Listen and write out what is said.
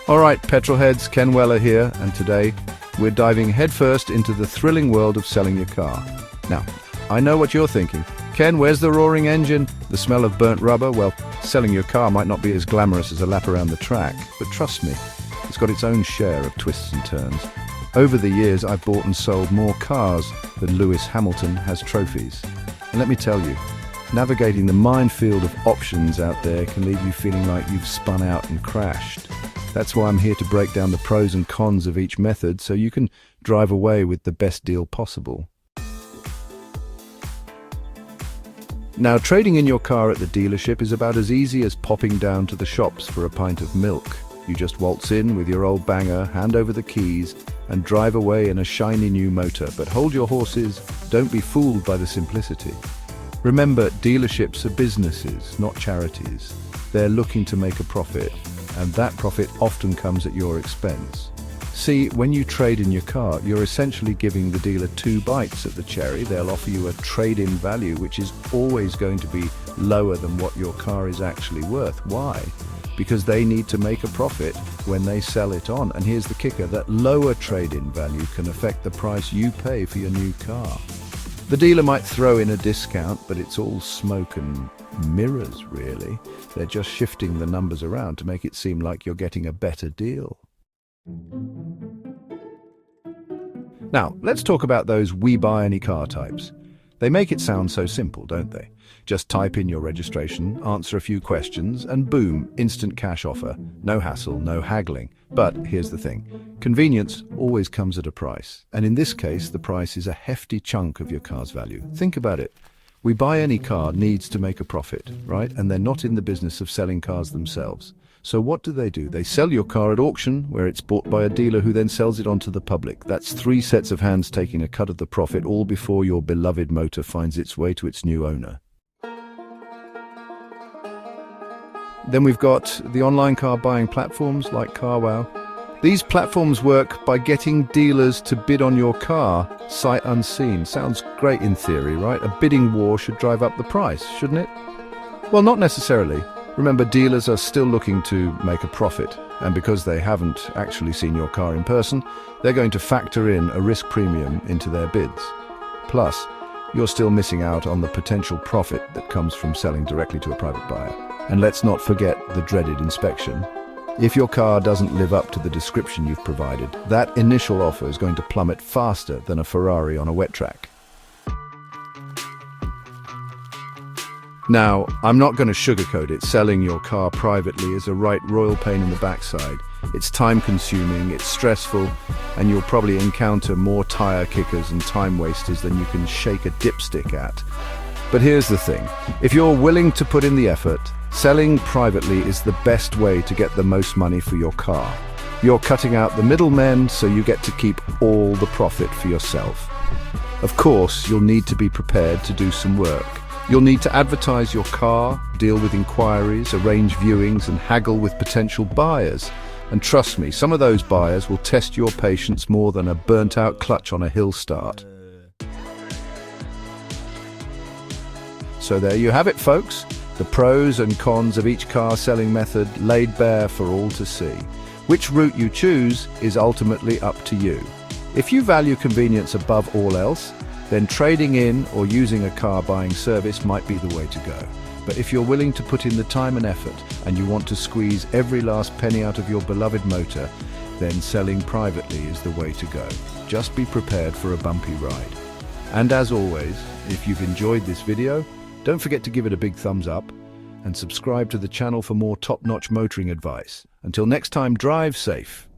Alright, petrolheads, Ken Weller here, and today we're diving headfirst into the thrilling world of selling your car. Now, I know what you're thinking. Ken, where's the roaring engine? The smell of burnt rubber? Well, selling your car might not be as glamorous as a lap around the track, but trust me, it's got its own share of twists and turns. Over the years, I've bought and sold more cars than Lewis Hamilton has trophies. And let me tell you, navigating the minefield of options out there can leave you feeling like you've spun out and crashed. That's why I'm here to break down the pros and cons of each method so you can drive away with the best deal possible. Now, trading in your car at the dealership is about as easy as popping down to the shops for a pint of milk. You just waltz in with your old banger, hand over the keys, and drive away in a shiny new motor. But hold your horses, don't be fooled by the simplicity. Remember, dealerships are businesses, not charities. They're looking to make a profit, and that profit often comes at your expense. See, when you trade in your car, you're essentially giving the dealer two bites at the cherry. They'll offer you a trade-in value, which is always going to be lower than what your car is actually worth. Why? Because they need to make a profit when they sell it on. And here's the kicker, that lower trade-in value can affect the price you pay for your new car. The dealer might throw in a discount, but it's all smoke and mirrors, really. They're just shifting the numbers around to make it seem like you're getting a better deal. Now, let's talk about those we buy any car types. They make it sound so simple, don't they? Just type in your registration, answer a few questions, and boom, instant cash offer. No hassle, no haggling. But here's the thing, convenience always comes at a price. And in this case, the price is a hefty chunk of your car's value. Think about it. We buy any car needs to make a profit, right? And they're not in the business of selling cars themselves. So what do? They sell your car at auction, where it's bought by a dealer who then sells it on to the public. That's three sets of hands taking a cut of the profit, all before your beloved motor finds its way to its new owner. Then we've got the online car buying platforms like CarWow. These platforms work by getting dealers to bid on your car, sight unseen. Sounds great in theory, right? A bidding war should drive up the price, shouldn't it? Well, not necessarily. Remember, dealers are still looking to make a profit, and because they haven't actually seen your car in person, they're going to factor in a risk premium into their bids. Plus, you're still missing out on the potential profit that comes from selling directly to a private buyer. And let's not forget the dreaded inspection. If your car doesn't live up to the description you've provided, that initial offer is going to plummet faster than a Ferrari on a wet track. Now, I'm not going to sugarcoat it. Selling your car privately is a right royal pain in the backside. It's time-consuming, it's stressful, and you'll probably encounter more tire kickers and time wasters than you can shake a dipstick at. But here's the thing. If you're willing to put in the effort, selling privately is the best way to get the most money for your car. You're cutting out the middlemen, so you get to keep all the profit for yourself. Of course, you'll need to be prepared to do some work. You'll need to advertise your car, deal with inquiries, arrange viewings, and haggle with potential buyers. And trust me, some of those buyers will test your patience more than a burnt-out clutch on a hill start. So there you have it, folks. The pros and cons of each car selling method laid bare for all to see. Which route you choose is ultimately up to you. If you value convenience above all else, then trading in or using a car buying service might be the way to go. But if you're willing to put in the time and effort and you want to squeeze every last penny out of your beloved motor, then selling privately is the way to go. Just be prepared for a bumpy ride. And as always, if you've enjoyed this video, don't forget to give it a big thumbs up and subscribe to the channel for more top-notch motoring advice. Until next time, drive safe.